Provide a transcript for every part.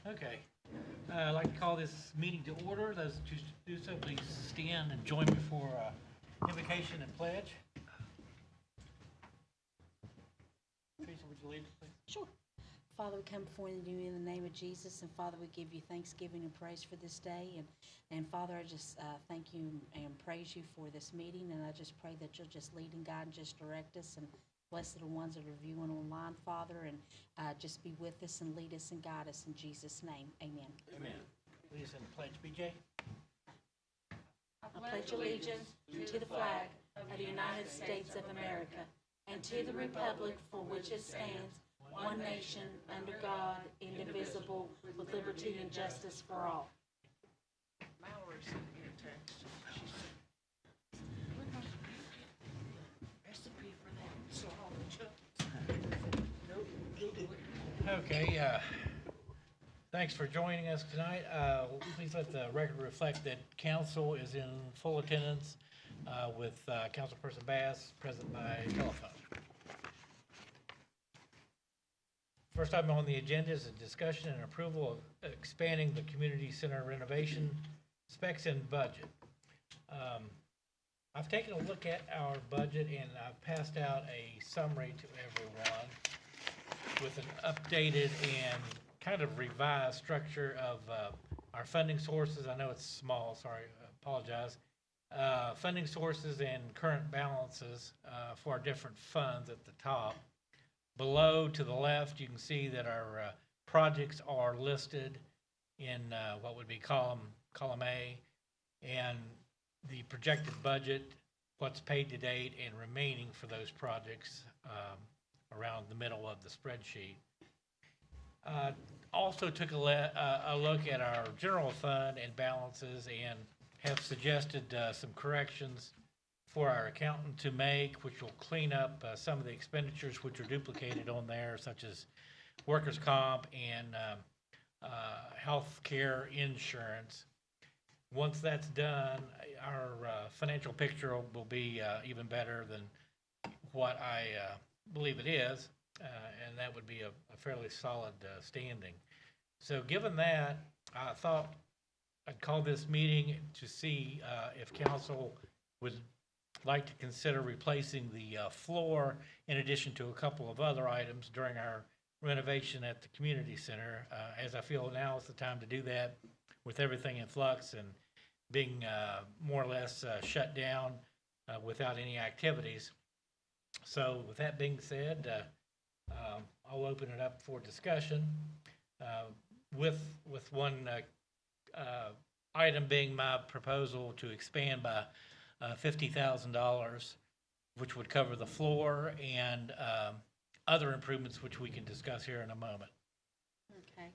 Okay. I'd like to call this meeting to order. Those who choose to do so, please stand and join me for invocation and pledge. Teresa, would you lead us, please? Sure. Father, we come before you in the name of Jesus, and Father, we give you thanksgiving and praise for this day. And Father, I just thank you and praise you for this meeting, and I just pray that you'll just lead and guide and just direct us, and bless the ones that are viewing online, Father, and just be with us and lead us and guide us in Jesus' name. Amen. Amen. Please send the pledge, BJ. I pledge allegiance to the flag of the United States of America and to the republic for which it stands, one nation, under God, indivisible, with liberty and justice for all. Mallory sent me a text. She said, "We're going to get recipe for that salad chip." Nope, Google it. Okay. Thanks for joining us tonight. Please let the record reflect that council is in full attendance with Councilperson Bass present by telephone. First item on the agenda is a discussion and approval of expanding the community center renovation specs and budget. I've taken a look at our budget and I've passed out a summary to everyone with an updated and kind of revised structure of our funding sources. I know it's small, sorry, I apologize. Funding sources and current balances for our different funds at the top. Below to the left, you can see that our projects are listed in what would be column A, and the projected budget, what's paid to date and remaining for those projects around the middle of the spreadsheet. Also took a look at our general fund and balances and have suggested some corrections for our accountant to make, which will clean up some of the expenditures which are duplicated on there, such as workers' comp and health care insurance. Once that's done, our financial picture will be even better than what I believe it is, and that would be a fairly solid standing. So given that, I thought I'd call this meeting to see if council would like to consider replacing the floor in addition to a couple of other items during our renovation at the community center, as I feel now is the time to do that with everything in flux and being more or less shut down without any activities. So with that being said, I'll open it up for discussion with one item being my proposal to expand by $50,000, which would cover the floor and other improvements which we can discuss here in a moment. Okay.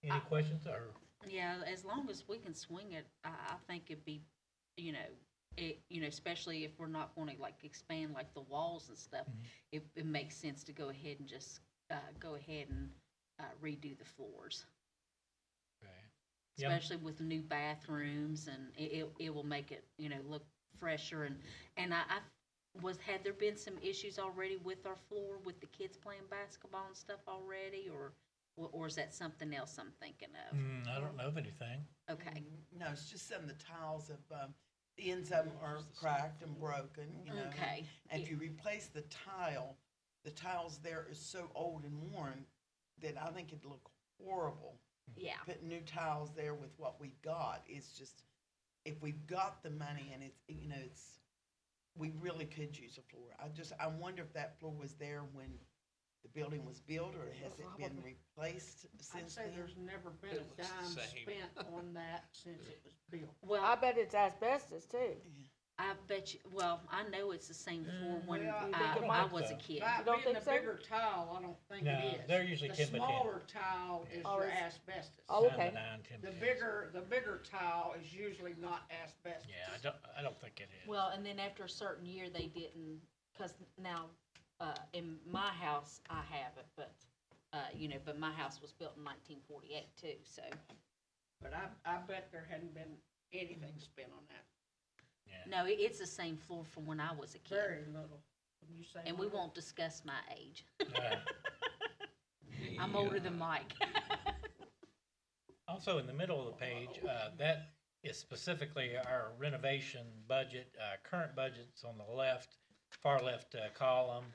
Any questions or? Yeah, as long as we can swing it, I think it'd be, especially if we're not going to like expand like the walls and stuff, it makes sense to go ahead and just go ahead and redo the floors. Okay. Yep. Especially with new bathrooms, and it will make it, look fresher. And had there been some issues already with our floor, with the kids playing basketball and stuff already, or is that something else I'm thinking of? I don't know of anything. Okay. No, it's just some of the tiles of, the ends of them are cracked and broken, Okay. And if you replace the tiles there is so old and worn that I think it'd look horrible. Yeah. Putting new tiles there with what we've got is just, if we've got the money and we really could use a floor. I wonder if that floor was there when the building was built, or has it been replaced I'd since say then? there's never been a dime spent on that since it was built. Well, I bet it's asbestos too. I bet you. Well, I know it's the same floor when Well, I was a kid. By You don't being think the so? bigger tile, I don't think No, it is. they're usually 10 The by 10. smaller tile is Oh, your it's- asbestos. Oh, okay. 9 by 9, 10 The by 10. bigger tile is usually not asbestos. Yeah, I don't think it is. Well, and then after a certain year, they didn't, because now, in my house, I have it, but, but my house was built in 1948 too, so. But I bet there hadn't been anything spent on that. Yeah. No, it's the same floor from when I was a kid. Very little. When you say And we little. won't discuss my age. Uh, I'm older than Mike. Also, in the middle of the page, that is specifically our renovation budget, current budget's on the left, far left column,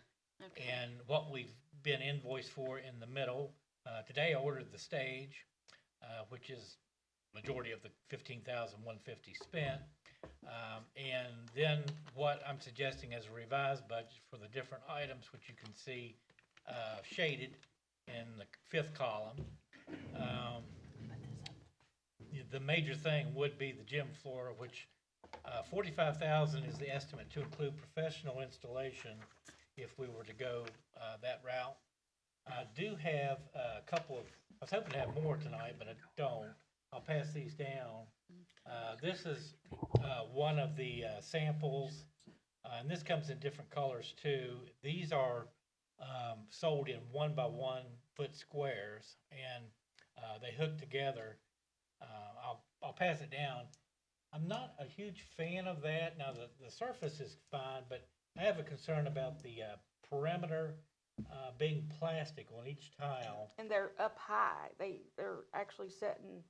Okay. and what we've been invoiced for in the middle. Today I ordered the stage, which is majority of the 15,150 spent. And then what I'm suggesting as a revised budget for the different items, which you can see shaded in the fifth column. The major thing would be the gym floor, which 45,000 is the estimate to include professional installation if we were to go that route. I do have a couple of, I was hoping to have more tonight, but I don't. I'll pass these down. This is one of the samples, and this comes in different colors too. These are sold in 1 by 1 foot squares, and they hook together. I'll pass it down. I'm not a huge fan of that. Now, the surface is fine, but I have a concern about the perimeter being plastic on each tile. And they're up high. They're actually sitting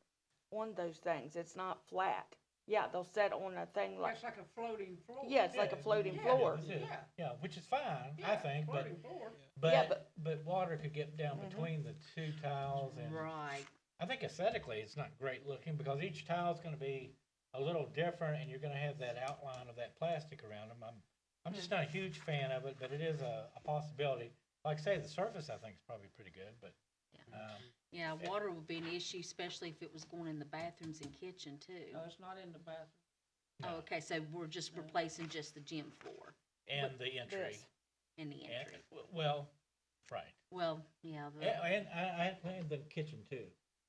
on those things. It's not flat. Yeah, they'll sit on a thing like, It's like a floating floor. yeah, it's like a floating Yeah. floor. This is- Yeah. Yeah, which is fine, I Yeah, think, but, Floating floor. Yeah, but water could get down between the two tiles, and Right. I think aesthetically, it's not great looking, because each tile's gonna be a little different, and you're gonna have that outline of that plastic around them. I'm just not a huge fan of it, but it is a possibility. Like I say, the surface, I think, is probably pretty good, but, Yeah, water would be an issue, especially if it was going in the bathrooms and kitchen too. No, it's not in the bathroom. Oh, okay, so we're just replacing just the gym floor and the entry. this. and the And, entry. well, right. Well, yeah, And and the kitchen too.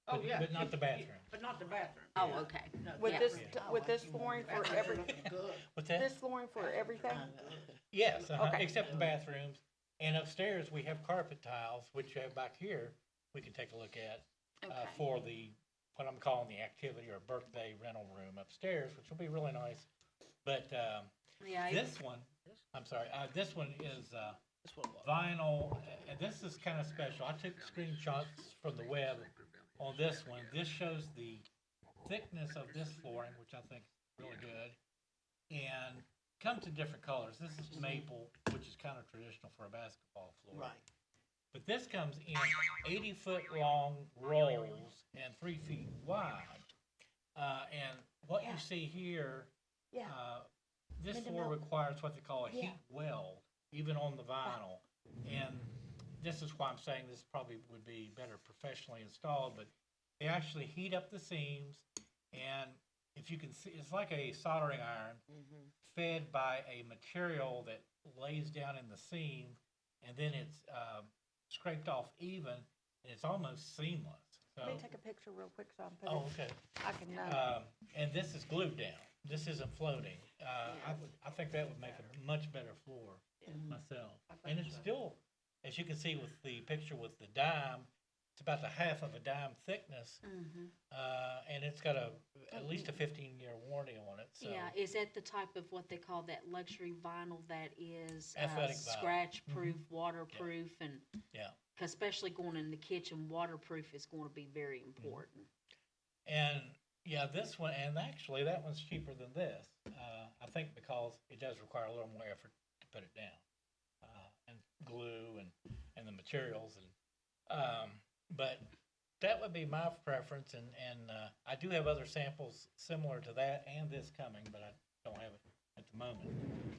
Oh, But- yeah. but not the bathroom. But not the bathroom. oh, Yeah. okay. No, With the this, bathroom. with this flooring for every, Good. What's that? this flooring for everything? Yes, Okay. except the bathrooms. And upstairs, we have carpet tiles, which back here, we can take a look at Okay. for what I'm calling the activity or birthday rental room upstairs, which will be really nice. But Yeah, this one, I'm sorry, this one is vinyl, and this is kind of special. I took screenshots from the web on this one. This shows the thickness of this flooring, which I think is really good, and comes in different colors. This is maple, which is kind of traditional for a basketball floor. Right. But this comes in 80-foot long rolls and 3 feet wide. And what you Yeah. see here, Yeah. this Linda floor Mel- requires what they call a Yeah. heat weld, even on the vinyl. And this is why I'm saying this probably would be better professionally installed, but they actually heat up the seams, and if you can see, it's like a soldering iron fed by a material that lays down in the seam, and then it's scraped off even, and it's almost seamless. Let me So, take a picture real quick so I can put oh, it, okay. I can know. And this is glued down. This isn't floating. I think that would make a much better floor myself. And it's still, as you can see with the picture with the dime, it's about the half of a dime thickness. Mm-hmm. And it's got at least a 15-year warranty on it, so. Yeah, is that the type of what they call that luxury vinyl that is Athletic vinyl. scratch-proof, waterproof, and Yeah. especially going in the kitchen, waterproof is going to be very important. And, yeah, this one, and actually, that one's cheaper than this. I think because it does require a little more effort to put it down. And glue and the materials but that would be my preference, and I do have other samples similar to that and this coming, but I don't have it at the moment.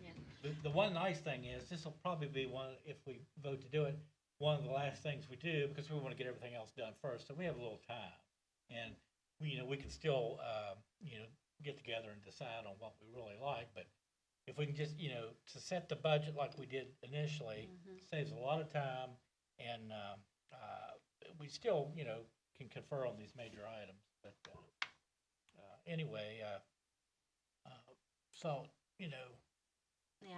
Yeah. The one nice thing is, this will probably be one, if we vote to do it, one of the last things we do, because we want to get everything else done first, so we have a little time. And, we can still, get together and decide on what we really like, but if we can just, to set the budget like we did initially, saves a lot of time, and we still, can confer on these major items. But anyway, so, Yeah,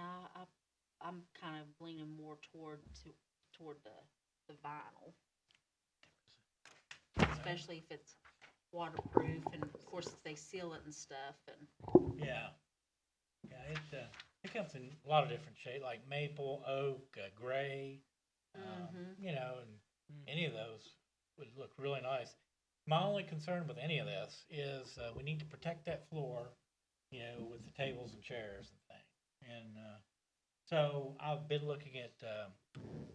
I'm kind of leaning more toward the vinyl, especially if it's waterproof, and of course if they seal it and stuff. And yeah, It comes in a lot of different shades, like maple, oak, gray, you know, and any of those would look really nice. My only concern with any of this is we need to protect that floor, you know, with the tables and chairs and things. And so I've been looking at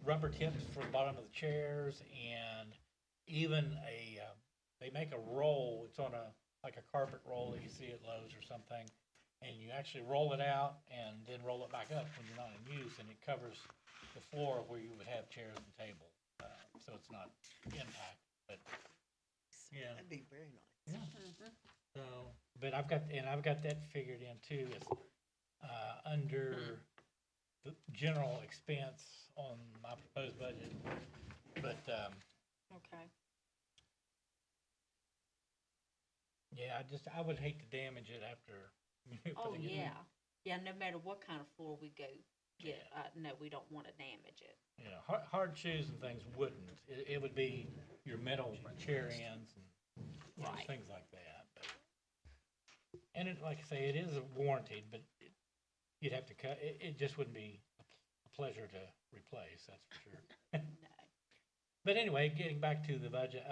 rubber tips for the bottom of the chairs, and even they make a roll. It's on like a carpet roll that you see at Lowe's or something, and you actually roll it out and then roll it back up when you're not in use, and it covers the floor where you would have chairs and tables, so it's not impact. But yeah, That'd be very nice. yeah. So, but I've got that figured in too. It's under the general expense on my proposed budget, but Okay. yeah, I would hate to damage it after. Oh, putting it in. yeah. Yeah, no matter what kind of floor we go get, no, we don't want to damage it. You know, hard shoes and things wouldn't. It would be your metal chair ends and you know, Right. things like that. But, and it, like I say, it is warranted, but you'd have to cut. It just wouldn't be a pleasure to replace. That's for sure. No. But anyway, getting back to the budget,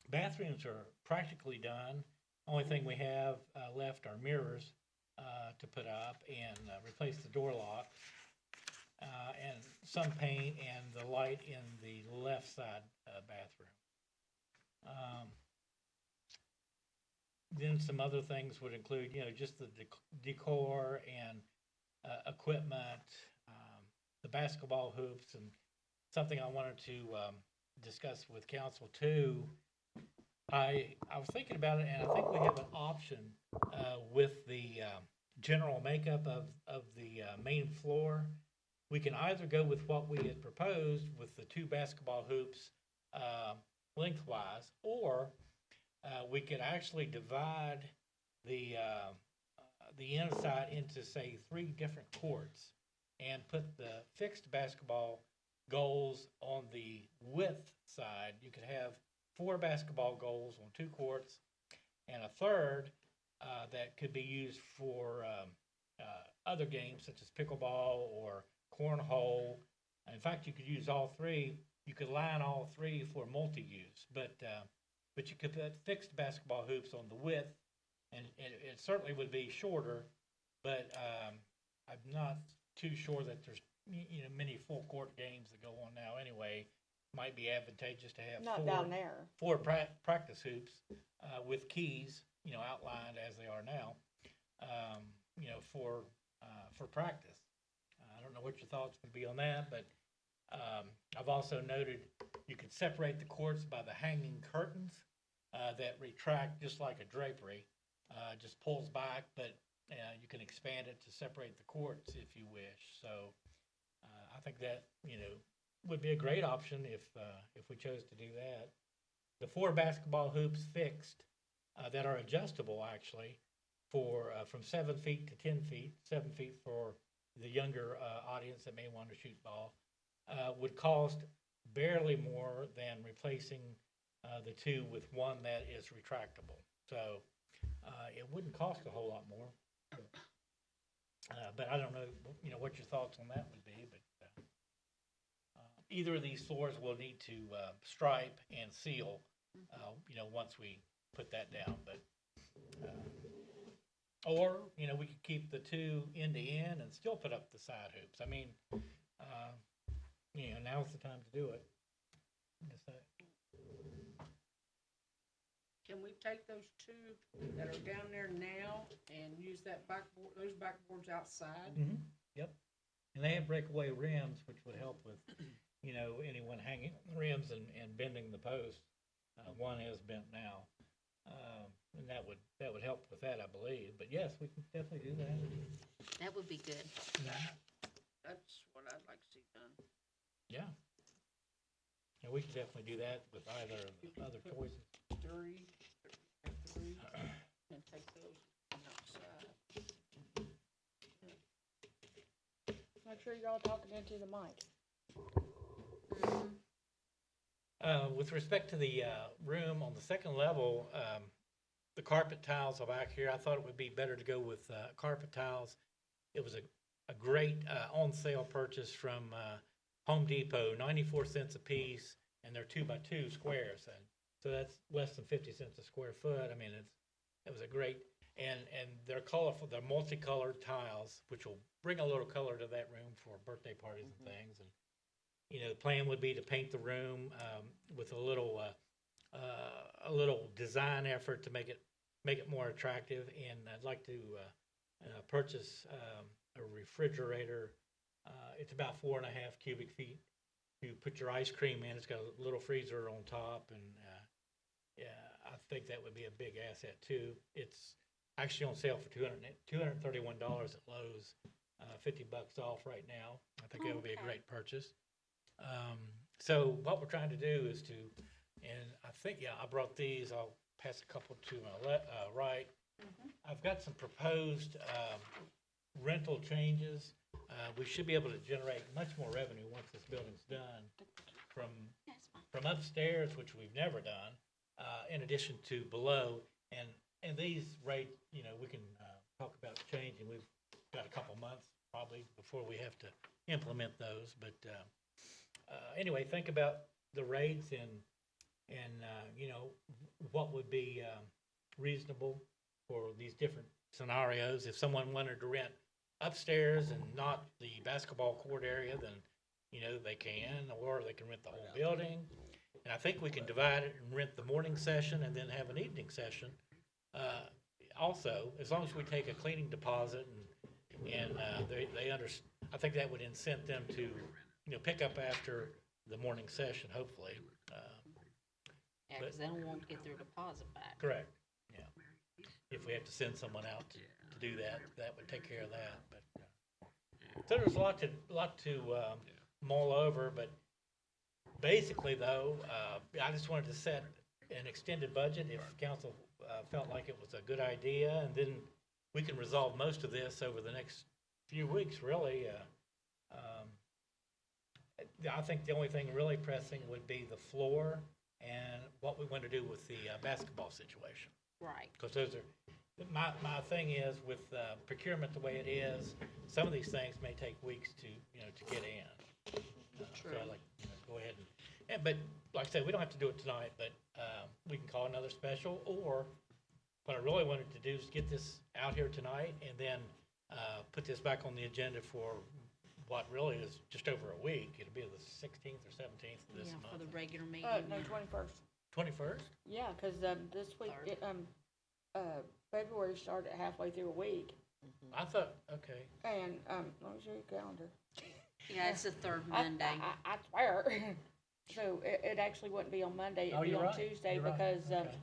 bathrooms are practically done. Only thing we have left are mirrors to put up and replace the door locks and some paint and the light in the left side bathroom. Then some other things would include, you know, just the decor and equipment, the basketball hoops, and something I wanted to discuss with council too. I was thinking about it, and I think we have an option with the general makeup of the main floor. We can either go with what we had proposed with the 2 basketball hoops lengthwise, or we could actually divide the inside into, say, 3 different courts and put the fixed basketball goals on the width side. You could have 4 basketball goals on 2 courts, and a third that could be used for other games such as pickleball or cornhole. In fact, you could use all 3. You could line all 3 for multi-use, but you could put fixed basketball hoops on the width, and it certainly would be shorter. But I'm not too sure that there's many full court games that go on now anyway. Might be advantageous to have Not down there. 4 practice hoops with keys, you know, outlined as they are now, you know, for practice. I don't know what your thoughts would be on that, but I've also noted you could separate the courts by the hanging curtains that retract just like a drapery, just pulls back, but you can expand it to separate the courts if you wish. So I think that, you know, would be a great option if we chose to do that. The 4 basketball hoops fixed that are adjustable actually for from 7 feet to 10 feet, 7 feet for the younger audience that may want to shoot ball, would cost barely more than replacing the 2 with one that is retractable. So it wouldn't cost a whole lot more. But I don't know, you know, what your thoughts on that would be. But either of these floors will need to stripe and seal, you know, once we put that down. But or, you know, we could keep the 2 end to end and still put up the side hoops. I mean, you know, now's the time to do it. Can we take those 2 that are down there now and use that backboard, those backboards outside? Yep. And they have breakaway rims, which would help with, you know, anyone hanging rims and bending the post. One is bent now. And that would help with that, I believe. But yes, we can definitely do that. That would be good. That's what I'd like to see done. Yeah. And we can definitely do that with either of the other choices. 3, and take those outside. Make sure you're all talking into the mic. With respect to the room on the second level, the carpet tiles are back here. I thought it would be better to go with carpet tiles It was a great on-sale purchase from Home Depot, 94 cents a piece, and they're 2x2 squares. And so that's less than 50 cents a square foot. I mean, it was a great, and they're colorful, they're multicolored tiles, which will bring a little color to that room for birthday parties and things. And, you know, the plan would be to paint the room with a little design effort to make it more attractive. And I'd like to purchase a refrigerator. It's about 4.5 cubic feet. You put your ice cream in. It's got a little freezer on top, and yeah, I think that would be a big asset too. It's actually on sale for $231 at Lowe's, $50 off right now. I think that would be a great purchase. So what we're trying to do is and I think, yeah, I brought these. I'll pass a couple to my right. I've got some proposed rental changes. We should be able to generate much more revenue once this building's done from upstairs, which we've never done, in addition to below. And these rates, you know, we can talk about changing. We've got a couple months probably before we have to implement those. But anyway, think about the rates and you know, what would be reasonable for these different scenarios. If someone wanted to rent upstairs and not the basketball court area, then, you know, they can, or they can rent the whole building. And I think we can divide it and rent the morning session and then have an evening session. Also, as long as we take a cleaning deposit and they I think that would incent them to, you know, pick up after the morning session, hopefully. Yeah, because they won't get their deposit back. Correct, yeah. If we have to send someone out to do that, that would take care of that. But so there's a lot to mull over. But basically, though, I just wanted to set an extended budget if council felt like it was a good idea, and then we can resolve most of this over the next few weeks. Really, I think the only thing really pressing would be the floor and what we want to do with the basketball situation. Right. Because those are, my thing is with procurement the way it is, some of these things may take weeks to, you know, to get in. True. So I like, you know, go ahead but like I said, we don't have to do it tonight, but we can call another special, or what I really wanted to do is get this out here tonight and then put this back on the agenda for what really is just over a week. It'll be the 16th or 17th of this Yeah, for the month. regular meeting. No, 21st. 21st? Yeah, because this week, February started halfway through a week. I thought, okay. And, let me show you the calendar. Yeah, it's the third I- Monday. I swear. So it actually wouldn't be on Monday, Oh, it'd be you're on right. Tuesday You're right. because, Okay.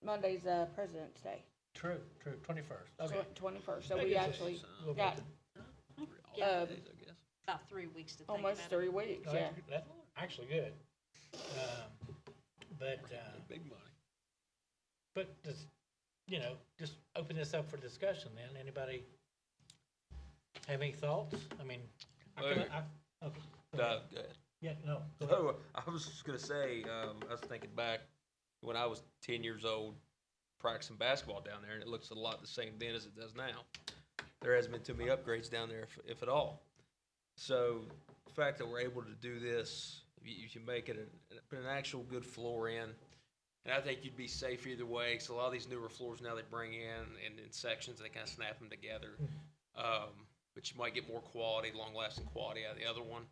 Monday's, President's Day. True, 21st. Okay. 21st, so That we gives us actually a little got, bit Yeah, Days, I guess. about 3 weeks to think about almost it. 3 weeks, No, yeah. that's actually good. But Big money. just, you know, just open this up for discussion then. Anybody have any thoughts? I mean, okay. Go ahead. Go ahead. Yeah, no. Go ahead. So, I was just gonna say, I was thinking back when I was 10 years old, practicing basketball down there, and it looks a lot the same then as it does now. There hasn't been too many upgrades down there, if at all. So, the fact that we're able to do this, you can make it put an actual good floor in, and I think you'd be safe either way. Because a lot of these newer floors now they bring in sections, they kind of snap them together. But you might get more quality, long-lasting quality out of the other one.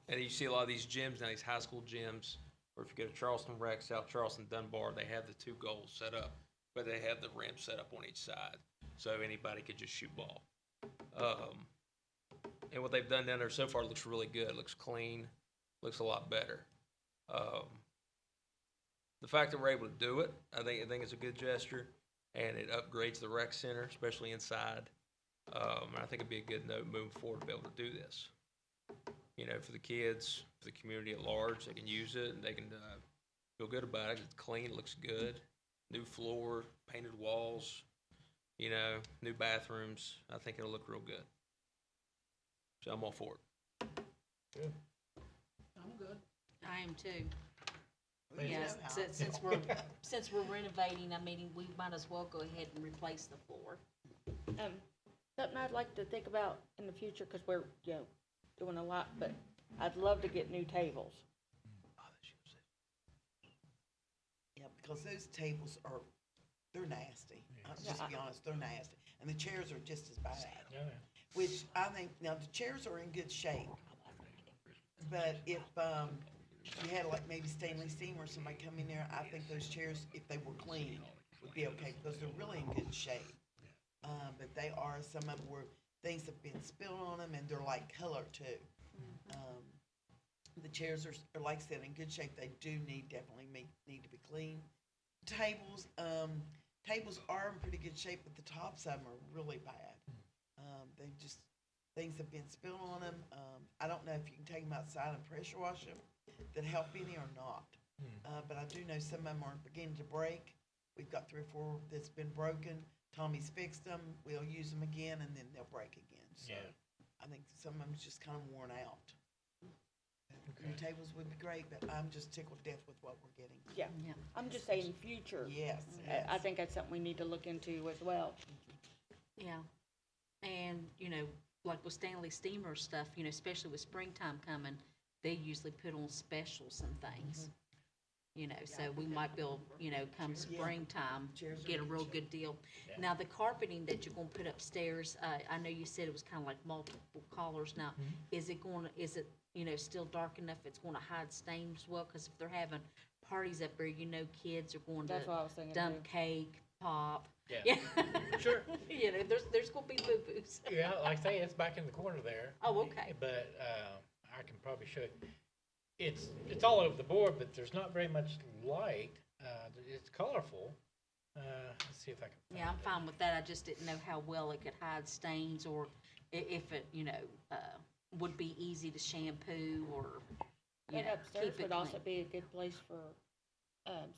And you see a lot of these gyms now, these high school gyms, or if you go to Charleston Rec, South Charleston, Dunbar, they have the 2 goals set up, but they have the rim set up on each side, so anybody could just shoot ball. And what they've done down there so far looks really good. It looks clean, looks a lot better. The fact that we're able to do it, I think it's a good gesture, and it upgrades the rec center, especially inside. And I think it'd be a good note moving forward to be able to do this. You know, for the kids, for the community at large, they can use it and they can feel good about it. It's clean, it looks good. New floor, painted walls, you know, new bathrooms. I think it'll look real good. So I'm all for it. Good. I'm good. I am too. Me Yes, too, Hal. since we're renovating, I mean, we might as well go ahead and replace the floor. Something I'd like to think about in the future, cause we're, doing a lot, but I'd love to get new tables. Yeah, because those tables are, they're nasty. Just to be honest, they're nasty. And the chairs are just as bad. Yeah. Which I think, now the chairs are in good shape. But if, you had like maybe Stanley Steam or somebody come in there, I think those chairs, if they were clean, would be okay, because they're really in good shape. But they are, some of them were, things have been spilled on them, and they're like color too. The chairs are, like I said, in good shape. They do definitely need to be clean. Tables, tables are in pretty good shape, but the tops of them are really bad. They just, things have been spilled on them. I don't know if you can take them outside and pressure wash them, that help any or not. But I do know some of them are beginning to break. We've got 3 or 4 that's been broken. Tommy's fixed them. We'll use them again, and then they'll break again. So Yeah. I think some of them's just kind of worn out. Okay. New tables would be great, but I'm just tickled to death with what we're getting. Yeah, Yeah. I'm just saying future. Yes, I think that's something we need to look into as well. Yeah, and, like with Stanley Steamer stuff, especially with springtime coming, they usually put on specials and things. So we might be able, come springtime, Chairs are get a in real shape. good deal. Yeah. Now, the carpeting that you're gonna put upstairs, I know you said it was kinda like multiple colors now. Is it, still dark enough it's gonna hide stains well? Cause if they're having parties up there, kids are going That's what I was to thinking dump too. cake, pop. Yeah. Sure. There's gonna be boo-boos. Yeah, like I say, it's back in the corner there. Oh, okay. But, I can probably show you. It's all over the board, but there's not very much light. It's colorful. Let's see if I can. Yeah, I'm fine with that. I just didn't know how well it could hide stains, or if it, would be easy to shampoo, or, And upstairs keep it would also clean. be a good place for,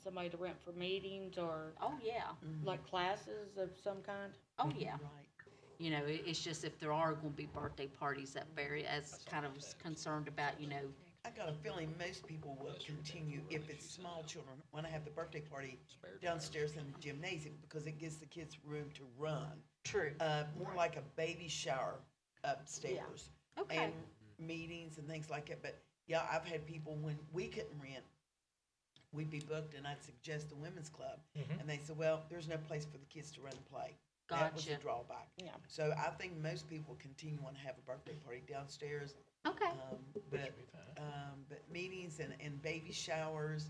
somebody to rent for meetings or Oh, yeah. like classes of some kind. Oh, yeah. Right. It's just if there are gonna be birthday parties up there, as kind of was concerned about, I got a feeling most people will continue, if it's small children, want to have the birthday party downstairs in the gymnasium, because it gives the kids room to run. true. More like a baby shower upstairs. Okay. And meetings and things like that. But yeah, I've had people, when we couldn't rent, we'd be booked, and I'd suggest the women's club. And they said, well, there's no place for the kids to run and play. That was a Gotcha. drawback. Yeah. So I think most people continue want to have a birthday party downstairs. Okay. But meetings and baby showers,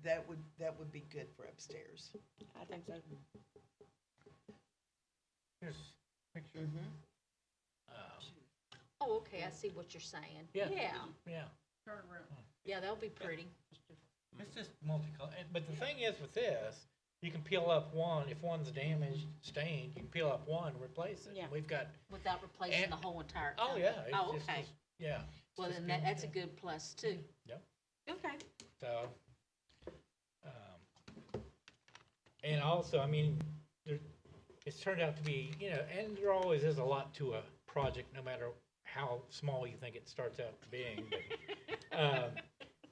that would be good for upstairs. I think so. Here's a picture. Oh, okay, I see what you're saying. Yeah. Yeah, Yeah. Turn around. yeah, that'll be pretty. It's just multicolored. But the thing is with this, you can peel up one, if one's damaged, stained, you can peel up one and replace it. Yeah. We've got, Without replacing And- the whole entire. oh, company. yeah. Oh, it's okay. just- Yeah. it's Well, just then good. that's a good plus too. Yep. Okay. So, and also, I mean, it's turned out to be, and there always is a lot to a project, no matter how small you think it starts out being.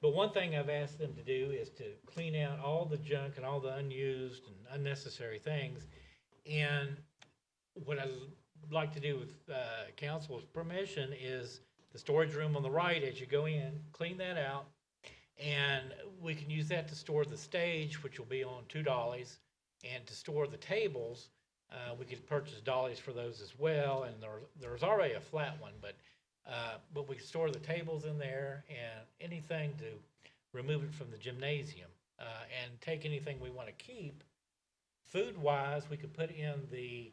But one thing I've asked them to do is to clean out all the junk and all the unused and unnecessary things. And what I'd like to do with council's permission is the storage room on the right as you go in, clean that out. And we can use that to store the stage, which will be on 2 dollies. And to store the tables, we could purchase dollies for those as well. And there's already a flat one, but we could store the tables in there and anything to remove it from the gymnasium. And take anything we want to keep. Food-wise, we could put in the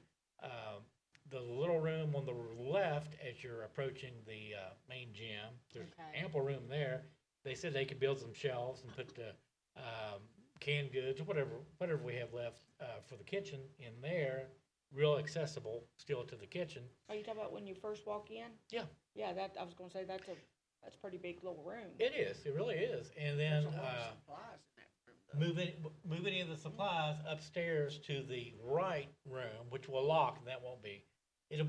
little room on the left as you're approaching the main gym. There's Okay. ample room there. They said they could build some shelves and put the canned goods, whatever we have left for the kitchen in there, real accessible still to the kitchen. Are you talking about when you first walk in? Yeah. Yeah, I was gonna say that's a pretty big little room. It is, it really is. And then There's a lot of supplies in that room, though. move any of the supplies upstairs to the right room, which will lock, and that won't be. It'll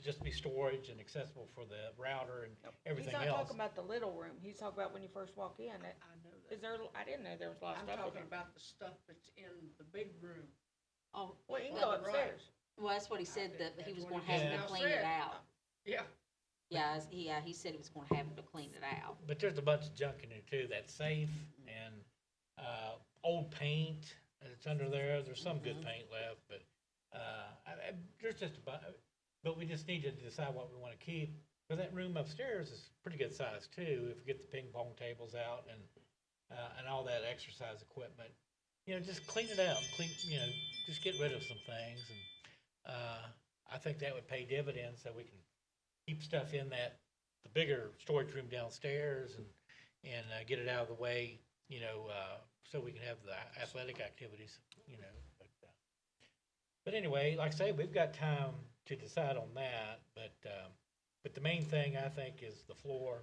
just be storage and accessible for the router and everything He's not else. talking about the little room. He's talking about when you first walk in. I know Is that. there, I didn't know there was a lot of I'm stuff in talking there. about the stuff that's in the big room. Oh, Well, you can on go the right. upstairs. Well, that's what he said, that he was gonna have just to now clean it said. out. Yeah, Yeah, he said he was gonna have him to clean it out. But there's a bunch of junk in there too, that's safe, and, old paint that's under there, there's some good paint left, but, there's just a but we just need to decide what we wanna keep. Cause that room upstairs is pretty good size too, if we get the ping pong tables out and all that exercise equipment. You know, just clean it out, just get rid of some things, and, I think that would pay dividends, so we can keep stuff in the bigger storage room downstairs and get it out of the way, so we can have the athletic activities, But anyway, like I say, we've got time to decide on that, but the main thing I think is the floor,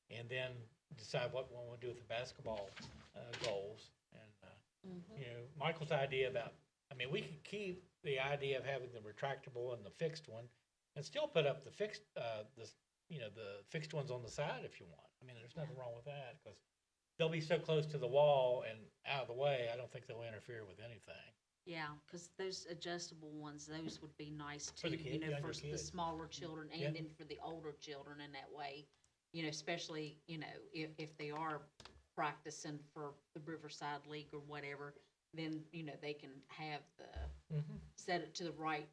and then decide what we want to do with the basketball, goals. And, Michael's idea about, we could keep the idea of having the retractable and the fixed one, and still put up the fixed, the fixed ones on the side if you want. There's nothing wrong with that, because they'll be so close to the wall and out of the way, I don't think they'll interfere with anything. Yeah, because those adjustable ones, those would be nice For too, the kid- younger for the kids. smaller children Yeah. and then for the older children in that way. Especially, if they are practicing for the Riverside League or whatever, then, they can have set it to the right,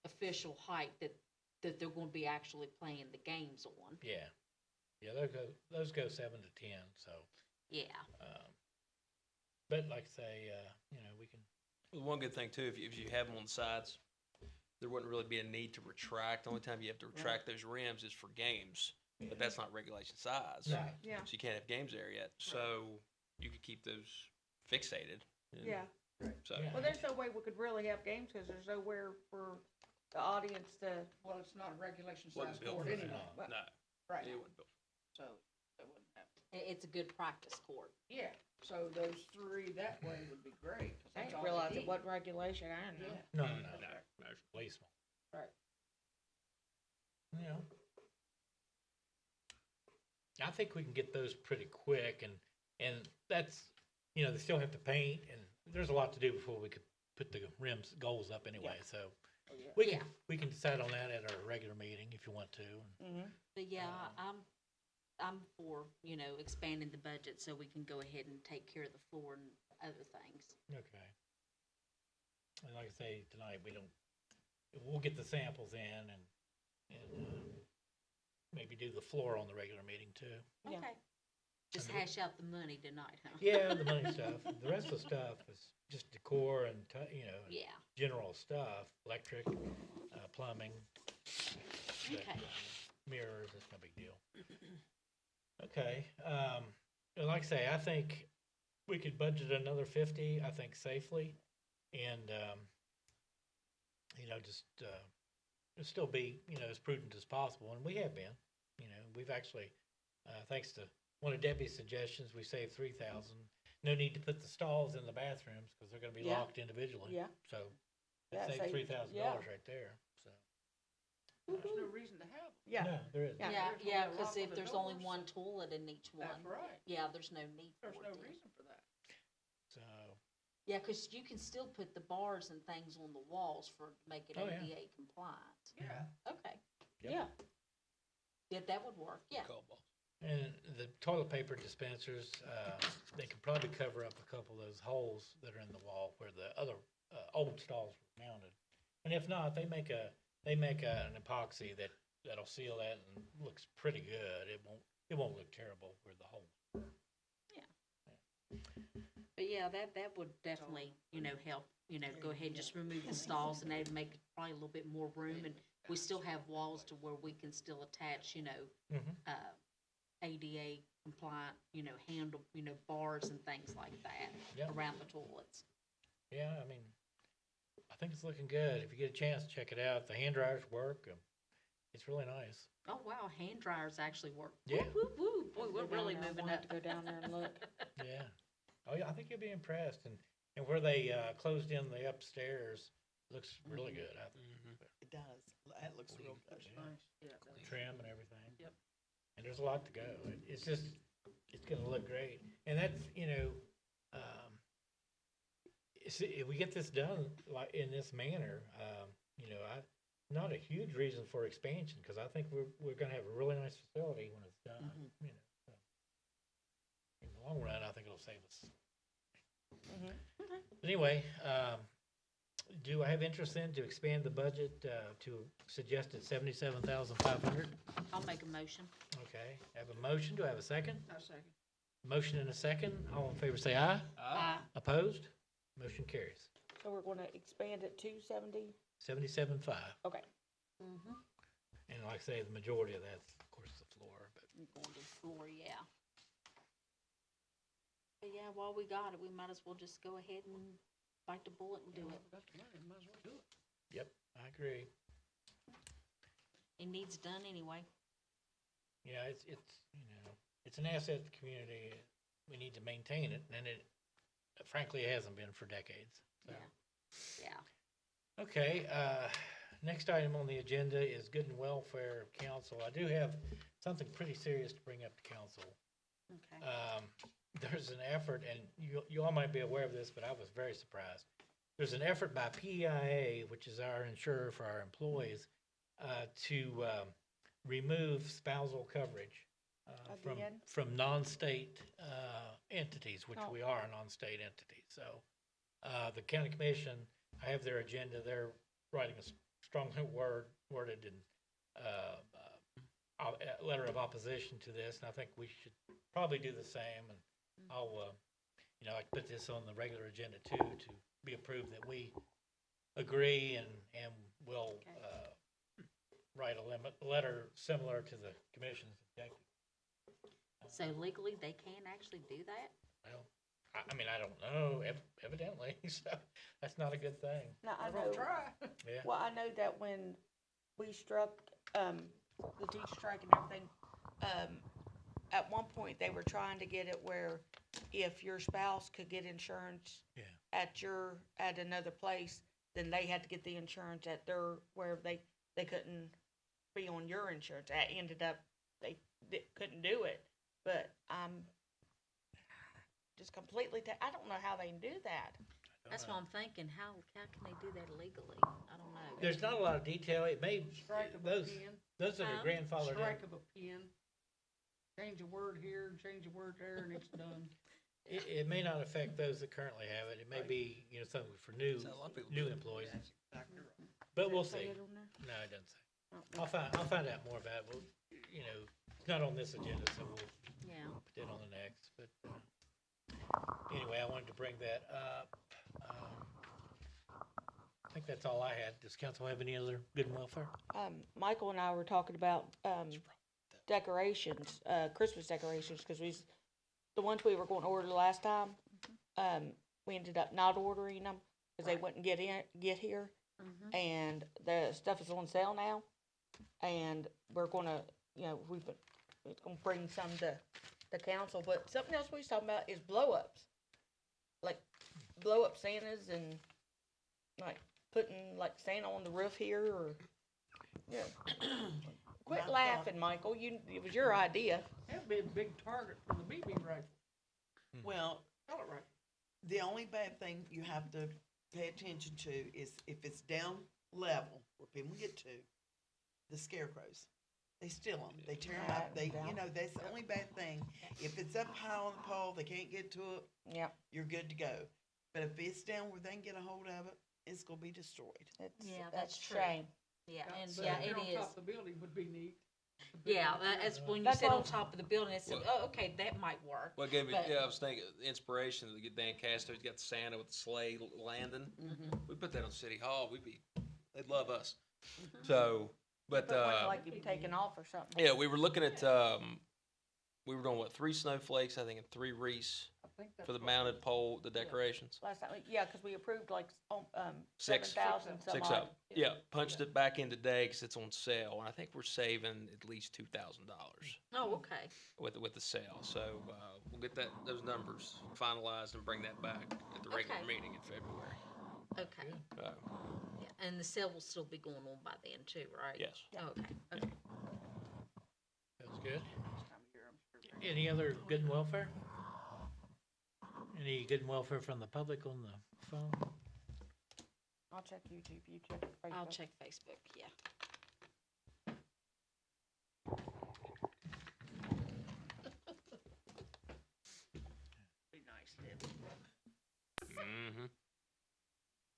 official height that they're going to be actually playing the games on. Yeah. Yeah, those go 7 to 10, so, Yeah. but like I say, we can, Well, one good thing too, if you have them on the sides, there wouldn't really be a need to retract. The only time you have to retract those rims is for games, but that's not regulation size. No. Yeah, So you can't have games there yet. So you could keep those fixated. and yeah. So, Yeah. Well, there's no way we could really have games because there's nowhere for the audience to, well, it's not a regulation Wasn't size built court for that. anyway, No. no, right, it wasn't built. so they wouldn't have. It's a good practice court. Yeah, so those three that way would be great. 'cause I that's didn't all realize they it need. wasn't regulation, I don't know. Yeah. No, No, there's policemen. Right. I think we can get those pretty quick, and that's, they still have to paint, and there's a lot to do before we could put the rims, goals up anyway, so. Oh, yeah. We can decide on that at our regular meeting if you want to. Mm-hmm. But yeah, I'm for, expanding the budget so we can go ahead and take care of the floor and other things. Okay. And like I say, tonight, we'll get the samples in and maybe do the floor on the regular meeting too. Yeah. Okay. Just I mean, hash out the money tonight, huh? Yeah, the money stuff. The rest of the stuff is just decor and, Yeah, general stuff, electric, plumbing. that, Okay. Mirrors, it's no big deal. Okay, and like I say, I think we could budget another 50, I think safely, and, just still be, as prudent as possible, and we have been. We've actually, thanks to one of Debbie's suggestions, we saved 3,000. No need to put the stalls in the bathrooms, because they're gonna be Yeah. locked individually. Yeah. So, Yeah, that saved saved- $3,000 right there, so. There's no reason to have them. Yeah, No, there isn't. Yeah. yeah, There's yeah, only a because lock on if the there's only doors, one so- toilet in each one. That's right. Yeah, there's no need for There's it no then. reason for that. So, Yeah, because you can still put the bars and things on the walls for, make it Oh, yeah. ADA compliant. Yeah. Okay, Yep. yeah. yeah, that would work, yeah. Call ball. and the toilet paper dispensers, they could probably cover up a couple of those holes that are in the wall where the other, old stalls were mounted. And if not, they make an epoxy that'll seal that and looks pretty good. It won't look terrible where the hole. But yeah, that would definitely, help, go ahead and just remove the stalls and that'd make probably a little bit more room. And we still have walls to where we can still attach, ADA compliant, handle, bars and things like that Yep. around the toilets. Yeah, I think it's looking good. If you get a chance, check it out. The hand dryers work. It's really nice. Oh, wow, hand dryers actually work. Yeah. Woo, woo, woo. Boy, Go we're down really there. moving We'll have up. to go down there and look. Yeah. Oh, yeah, I think you'll be impressed. And where they closed in the upstairs looks really good. I think. It does. That looks real good. Yeah. Nice. Yeah. that's- Trim and everything. Yep. And there's a lot to go. It's gonna look great. And that's, if we get this done like in this manner, you know, not a huge reason for expansion, because I think we're gonna have a really nice facility when it's done, you know. So. In the long run, I think it'll save us. Anyway, do I have interest then to expand the budget to suggested 77,500? I'll make a motion. Okay, I have a motion. Do I have a second? No second. Motion and a second. All in favor say aye. Aye. Opposed? Motion carries. So we're gonna expand it to 70? 77.5. Okay. Mm-hmm. And like I say, the majority of that's, of course, the floor, but Going to the floor, yeah. But yeah, while we got it, we might as well just go ahead and bite the bullet and do it. Got the money, might as well do it. yep, I agree. It needs done anyway. Yeah, it's, you know, it's an asset to the community. We need to maintain it, and it frankly hasn't been for decades. So. Yeah. Okay, next item on the agenda is Good and Welfare Council. I do have something pretty serious to bring up to council. Okay. There's an effort, and you all might be aware of this, but I was very surprised. There's an effort by PEIA, which is our insurer for our employees, to remove spousal coverage Again? from non-state entities, which Oh. we are a non-state entity. So the county commission, I have their agenda. They're writing a strongly worded and a letter of opposition to this, and I think we should probably do the same. And I'll, you know, I put this on the regular agenda too, to be approved that we agree and will write a letter similar to the commission's objective. So legally, they can actually do that? Well, I mean, I don't know, evidently, so that's not a good thing. Now, I I'm gonna know, try. Yeah, well, I know that when we struck, the teacher strike and everything, at one point, they were trying to get it where if your spouse could get insurance Yeah. at another place, then they had to get the insurance at where they couldn't be on your insurance. That ended up, they couldn't do it, but I'm just completely, I don't know how they can do that. That's what I'm thinking. How can they do that legally? I don't know. There's not a lot of detail. It may, Strike of a those pen, that are grandfathered strike in, of a pen. Change a word here, change a word there, and it's done. it may not affect those that currently have it. It may be, you know, something for new That's how a lot of people do it. employees, Exactly right. but we'll Say see. it on there? No, it doesn't say. Oh, I'll find out more about it. We'll, you know, it's not on this agenda, so we'll Yeah. put it on the next, but, anyway, I wanted to bring that up. I think that's all I had. Does council have any other good and welfare? Michael and I were talking about, decorations, Christmas decorations, cause the ones we were going to order the last time, we ended up not ordering them, cause they wouldn't get here. Mm-hmm. And the stuff is on sale now, and we're gonna, you know, we're gonna bring some to the council, but something else we was talking about is blow-ups. Like, blow-up Santas and, like, putting, like, Santa on the roof here, or, you know. Quit My laughing, Michael, it was your idea. That'd be a big target for the BB rifle, Well, pellet rifle. the only bad thing you have to pay attention to is if it's down level where people get to, the scarecrows. They steal them, they tear them up, Yeah. you know, that's the only bad thing. If it's up high on the pole, they can't get to it, Yep, you're good to go. But if it's down where they can get a hold of it, it's gonna be destroyed. Yeah, that's that's a true. shame. Yeah, and But yeah, up there it on is. top of the building would be neat. Yeah, that's when you That's sit what on I'm- top of the building, it's, Well- oh, okay, that might work. What gave me, But- yeah, I was thinking, inspiration to get Dan Castro, he's got Santa with the sleigh landing. We put that on City Hall, they'd love us. So, but, Put one like you've taken off or something. yeah, we were looking at, we were doing what, 3 snowflakes, I think, and 3 wreaths I think that's for the what- mounted pole, the decorations. Last time, yeah, cause we approved like, 6. 7,000 some 6 odd. up. Yeah, punched it back in today because it's on sale, and I think we're saving at least $2,000 Oh, okay. with the sale. So we'll get those numbers finalized and bring that back at the regular Okay. meeting in February. Okay. Uh, Yeah, and the sale will still be going on by then too, right? yes. Oh, okay, okay. That's good. Any other good and welfare? Any good and welfare from the public on the phone? I'll check YouTube, you check Facebook. I'll check Facebook, yeah. Be nice, Debbie. Mm-hmm.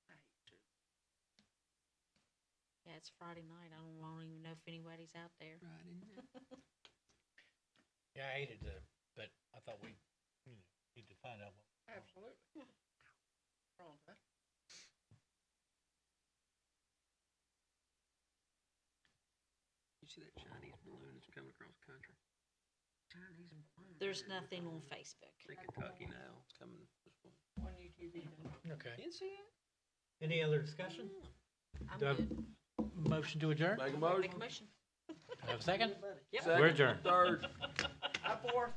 I hate to. Yeah, it's Friday night. I don't even know if anybody's out there. Yeah, I hated to, but I thought we, need to find out what. Absolutely. Wrong with that. You see that Chinese balloon that's coming across the country? Chinese and fun. There's nothing on Facebook. I think Kentucky now, it's coming this way. On YouTube even. Okay. Didn't see it? Any other discussion? I'm Do I have good. Motion to adjourn? Make a Make motion. a motion. Have a second? Yep. We're adjourned. Third. I fourth.